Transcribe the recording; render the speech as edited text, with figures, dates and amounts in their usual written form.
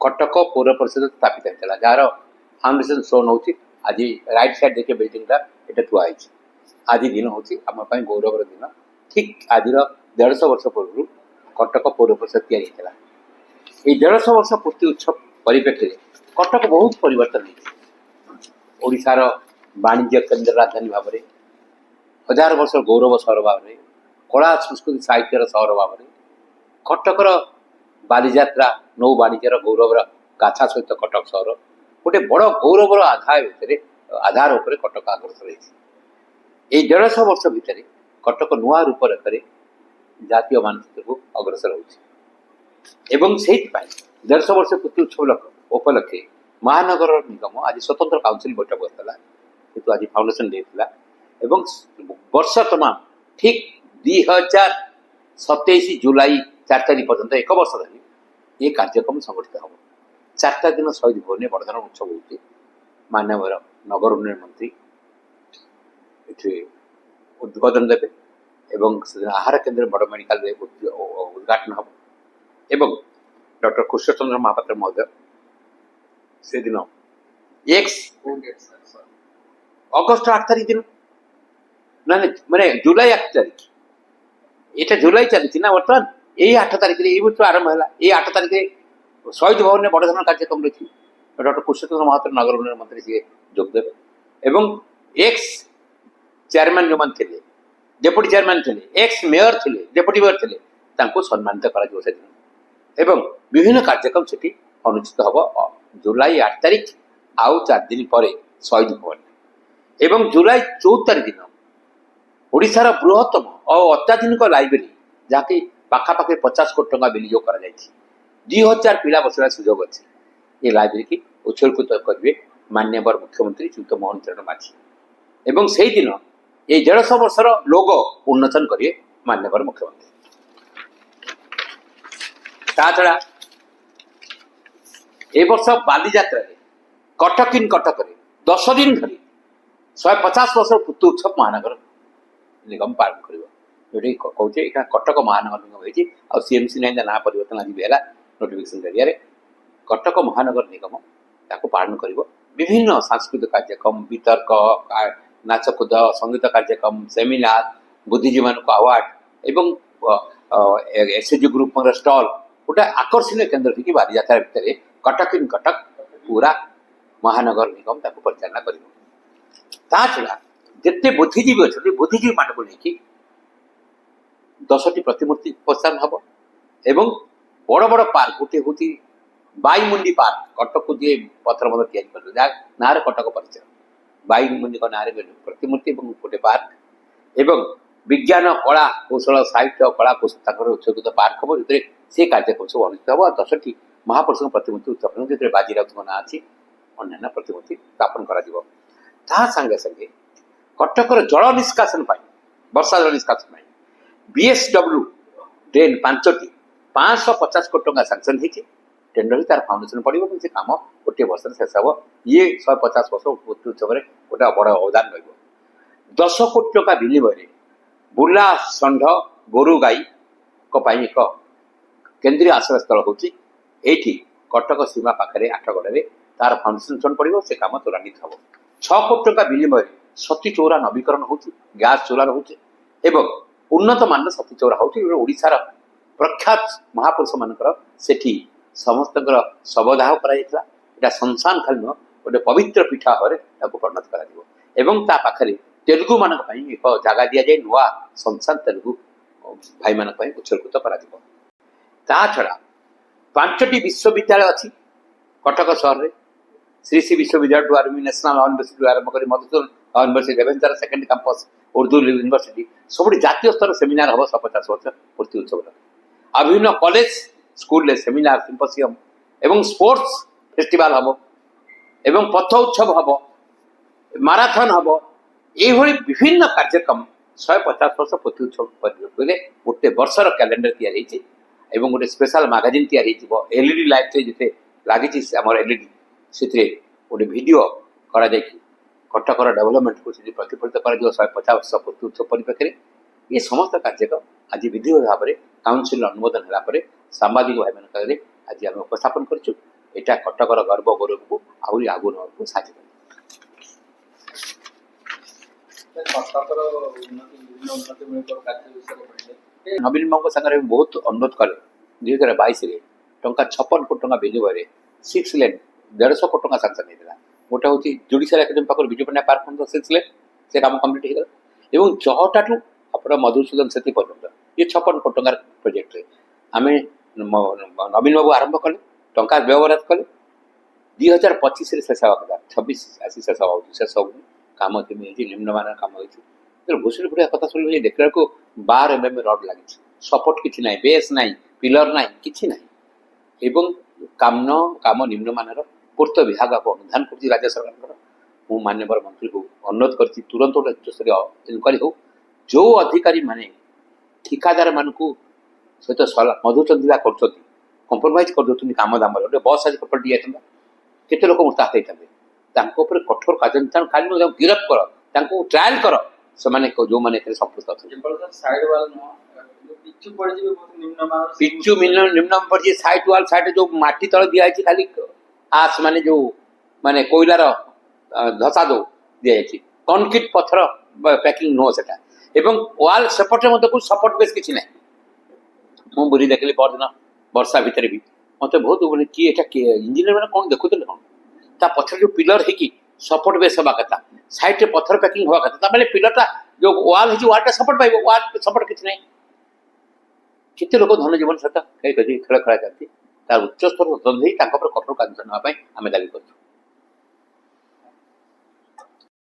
कटक पौर परिषद स्थापित होता जार फाउंडेशन शोन हो आज राइट साइड देखिए बिल्डिंगटा ये थुआई आज दिन हूँ आम गौरवर दिन ठीक आज 150 वर्ष पूर्व कटक पौर परिषद या 150 वर्ष पूर्ति उत्सव परिप्रेक्षी कटक बहुत परिवर्तन ओडिशार वाणिज्य केन्द्र राजधानी भाव में 1000 वर्ष गौरव सहर भाव में कला संस्कृति साहित्यर सहर भाव में कटकर बालीजात्रा नौ वाणिज्यर गौरवर गाथा सहित कटक सहर गोटे बड़ गौरवर आधार उपर कटक अग्रसर होती 150 वर्ष भितर कटक नुआ रूपरेखा जातीय मानचित्र को अग्रसर हो से 150 वर्ष पूर्ति उत्सव उपलक्षे महानगर निगम आज स्वतंत्र काउंसिल बैठक बसला किंतु आज फाउंडेशन डे था वर्ष तमाम ठीक 2027 जुलाई 4 तारीख पर्यंत एक वर्ष धरी ये कार्यक्रम संगठित हम 4 दिन शहीद भवन में बड़धरण उत्सव होती माननीय नगर उन्नयन मंत्री ये उद्बोधन देवे आहार केन्द्र बड़ मेडिकल उद्घाटन हम एवं डॉक्टर कृष्णचंद्र महापात्र महोदय से दिन अगस्ट 8 तारीख दिन ना मैंने जुलाई 8 तारीख ये जुलाई चली ना बर्तमान यही 8 तारीख ये आरंभ है ये 8 तारीख शहीद भवन में बड़धरण कार्यक्रम रही डॉक्टर कृष्णचंद्र महापात्र नगर उन्नयन मंत्री सी जोगदेवे एक्स चेयरमैन जो थे डेपुटी चेयरमैन थे एक्स मेयर थे डेपुटी मेयर थे सम्मानित कर विभिन्न कार्यक्रम से अनुष्ठित हम जुलाई 8 तारीख आउ 4 दिन पर शहीद भवन एवं जुलाई 14 तारीख दिन ओडिशार बृहत्तम और अत्याधुनिक लाइब्रेरी जहाँकि पाखापाखि 50 कोटी टंका विनियोग कर 2000 पिला बसवा सुजोग अच्छे ये लाइब्रेरी की उत्सर्गित करेंगे मान्यवर मुख्यमंत्री श्रीयुक्त मोहन चरण माझी एवं से दिन ये 150 वर्षर लोगो उन्मोचन करेंगे मान्यवर मुख्यमंत्री छड़ा ए वर्ष बालीजात्रा कटक इन कटक 10 दिन धरी 150 वर्ष पूर्ति उत्सव महानगर निगम पालन कर कहे कटक महानगर निगम हो सीएमसी ना ना परिवर्तन आज भी है नोटिफिकेशन जरिया कटक महानगर निगम ताको पालन कर विभिन्न सांस्कृतिक कार्यक्रम वितर्क नाचकूद संगीत कार्यक्रम सेमिनार बुद्धिजीवी मान अवार्ड एवं एसएचजी ग्रुप स्टल गोटे आकर्षणीय केन्द्र थी बालीजात्रा भितर कटक इन कटक पूरा महानगर निगम ताको परिचालना कर छड़ा जिते बुद्धिजीवी अच्छा बुद्धिजीवी मान को लेकिन 10टी प्रतिमूर्ति उपस्थान हम एवं बड़ बड़ पार्क गोटे हूँ बाईमुंडी पार्क कटक को जी पथर मत या ना कटक परिचय बाईमुंडी ना प्रतिमूर्ति गोटे पार्क एवं विज्ञान कला कौशल साहित्य कला कौशल उत्सर्गित पार्क हम जो से कार्यक्रम सब अनुष्ठित हम 10टी महापुरुषों प्रतिमूर्ति उत्थापन जो बाजीराव ना अच्छी अन्य प्रतिमूर्ति स्थापन कर संगे कटकर जल निष्कासन वर्षा जल निष्कासन बीएसडब्ल्यू ड्रेन 5टी 550 कोटी टंका सांक्शन होती टेंडर तार फाउंडेशन पड़ो से कम गोटे वर्ष शेष हम ये 150 वर्ष पूर्ति उत्सव में गोटे बड़ अवदान रहा 10 कोटी टंका विनिमय बुला षंढ गोरु गाई एक केन्द्रीय आश्रय स्थल होती कटक सीमा पाखे 8गड़े तार फाउंडेशन पड़ो से कम त्वरान्वित हम 6 कोटी टंका विनिमय सती चौरा नवीकरण हो गैस चूला रोचे एवं उन्नत मान सती चौरा होशार प्रख्यात महापुरुष मानकर सेठी समस्त शवदाह कर शमशान खाली नुह गोटे पवित्र पीठ भाव परिणत कर तेलुगु मान एक जगह दि जाए नुआ शमशान तेलुगु भाई मान उत्सर्गित कर छड़ा 5टी विश्वविद्यालय अच्छी कटक सहर में श्री श्री विश्वविद्यालय टू आरंभ नेशनल यूनिवर्सिटी आरंभ कर Madhusudan university Ravenshaw second campus Urdu university सब जातीय स्तर सेमिनार हम 150 वर्ष पूर्ति उत्सव आ विभिन्न कॉलेज स्कूल सेमिनार सिम्पोसियम एवं स्पोर्ट्स फेस्टिवल हम एवं पथ उत्सव हम माराथन हम ये विभिन्न कार्यक्रम 150 वर्ष पूर्ति उत्सव गोटे वर्षर कैलेंडर या गोटे स्पेशल मैगजीन या एलईडी लाइट जिते लगी आम एलईडी से गोटे भिडियो करा कटकर डेवलपमेंट को प्रतिफलित कर 150 वर्ष पूर्ति उत्सव परिप्रेक्षी ये समस्त कार्यक्रम आज विधिवत भाव में काउंसिल अनुमोदन होगापर सांबादिक भाई मान आज आम उपस्थापन कर এটা କଟକର ଗର୍ବ ଗୌରବକୁ ଆହୁରି ଆଗକୁ ନେବାକୁ ସାହାଯ୍ୟ କରିବ। କଟକର ଉନ୍ନତି ବିଭିନ୍ନ ଉନ୍ନତିମୂଳକ କାର୍ଯ୍ୟ ବିଷୟରେ କହିଲେ ନବୀନ ବାବୁଙ୍କ ସାଙ୍ଗରେ ମୁଁ ବହୁତ ଅନୁରୋଧ କଲେ 2022ରେ ଟଙ୍କା 56 କୋଟି ଟଙ୍କା ବିନିମୟରେ 6 ଲେନ୍ 150 କୋଟି ଟଙ୍କା ସାଂସନ ହେଇଥିଲା। ଗୋଟେ ହେଉଛି ଜୁଡିସିଆଲ ଏକାଡେମୀ ପାଖରୁ ବିଜୁ ପଟ୍ଟନାୟକ ପାର୍କ ପର୍ଯ୍ୟନ୍ତ 6 ଲେନ୍, ସେ କାମ କମ୍ପ୍ଲିଟ୍ ହେଇଗଲା। ଏବଂ ଚହଟାଠୁ ଆପଣ ମଧୁସୂଦନ ସେତୁ ପର୍ଯ୍ୟନ୍ତ ଇଏ 56 କୋଟି ଟଙ୍କାର ପ୍ରୋଜେକ୍ଟରେ ଆମେ ନବୀନ ବାବୁ ଆରମ୍ଭ କଲେ, ଟଙ୍କା ବ୍ୟବହାର କଲେ। 2025ରେ ଶେଷ ହେବା କଥା, 26 ଆସି ଶେଷ ହେଉଛି, ଶେଷ ହେଉନି। କାମ କେମିତି ହେଇଛି, ନିମ୍ନମାନର କାମ ହେଇଛି। ଭୁଷୁଡ଼ି ପଡ଼ିଆ କଥା ଶୁଣିଲେ ଦେଖିବାକୁ 12 mm ରଡ୍ ଲାଗିଛି, ସପୋର୍ଟ କିଛି ନାହିଁ, ବେସ୍ ନାହିଁ, ପିଲର ନାହିଁ, କିଛି ନାହିଁ। ଏବଂ କାମ ନିମ୍ନମାନର ପୂର୍ତ୍ତ ବିଭାଗକୁ ଅନୁଧ୍ୟାନ କରୁଛି ରାଜ୍ୟ ସରକାରଙ୍କର। ମୁଁ ମାନ୍ୟବର ମନ୍ତ୍ରୀକୁ ଅନୁରୋଧ କରିଛି ତୁରନ୍ତ ଗୋଟେ ଉଚ୍ଚସ୍ତରୀୟ ଇନକ୍ୱାରି ହେଉ। ଯେଉଁ ଅଧିକାରୀମାନେ ଠିକାଦାରମାନଙ୍କୁ ସହିତ ମଧୁଚନ୍ଦିଲା କରୁଛନ୍ତି, କମ୍ପ୍ରମାଇଜ କରିଦେଉଛନ୍ତି କାମ ଦାମରେ, ଗୋଟେ ବସ୍ ଆଜି ପଲଟି ଯାଇଥାନ୍ତା, କେତେ ଲୋକ ମୃତାହତ ହେଇଥାନ୍ତେ। ତାଙ୍କ ଉପରେ କଠୋର କାର୍ଯ୍ୟାନୁଷ୍ଠାନ ଖାଲି ନୁହେଁ, ତାଙ୍କୁ ଗିରଫ କର, ତାଙ୍କୁ ଟ୍ରାଏଲ କର, ସେମାନେ ଯେଉଁମାନେ ଏଥିରେ ସମ୍ପୃକ୍ତ ଅଛନ୍ତି। ସାଇଡ୍ ୱାଲ୍ ନୁହଁ, ପିଚୁ ପଡ଼ିଯିବ, ବହୁତ ନିମ୍ନମାନର ପିଚୁ ନିମ୍ନ ପଡ଼ିଛି, ସାଇଡ୍ ୱାଲ୍ ସାଇଡ୍ ଯେଉଁ ମାଟି ତଳେ ଦିଆଯାଇଛି ଖାଲି ଆସ୍ ମାନେ ଯେଉଁ ମାନେ କୋଇଲାର ଧସା ଯେଉଁ ଦିଆଯାଇଛି, କନକ୍ରିଟ ପଥର ପ୍ୟାକିଂ ନୁହଁ ସେଟା। ଏବଂ ୱାଲ୍ ସେପଟରେ ମଧ୍ୟ ସପୋର୍ଟ ବେସ୍ କିଛି ନାହିଁ। ମୁଁ ବୁଲି ଦେଖିଲି ପରଦିନ ବର୍ଷା ଭିତରେ ବି ମତେ ବହୁତ ମାନେ କିଏ ଏଟା ଇଞ୍ଜିନିୟର ମାନେ କ'ଣ ଦେଖୁଥିଲେ କ'ଣ, ତା ପଛରେ ଯେଉଁ ପିଲର ହେଇକି ସପୋର୍ଟ ବେସ୍ ହେବା କଥା, ସାଇଡ୍ରେ ପଥର ପ୍ୟାକିଂ ହେବା କଥା, ତାମାନେ ପିଲରଟା ଯେଉଁ ୱାଲ୍ ହେଇଛି ୱାଲ୍ଟା ସପୋର୍ଟ ପାଇବ, ୱାଲ୍ ସପୋର୍ଟ କିଛି ନାହିଁ। କେତେ ଲୋକ ଧନ ଜୀବନ ସହିତ ଖେଳ ଖେଳାଯାନ୍ତି, ତାର ଉଚ୍ଚସ୍ତର ତଦନ୍ତ ହେଇ ତାଙ୍କ ଉପରେ କଠୋର କାର୍ଯ୍ୟାନୁଷ୍ଠାନ ନେବା ପାଇଁ ଆମେ ଦାବି କରୁଛୁ।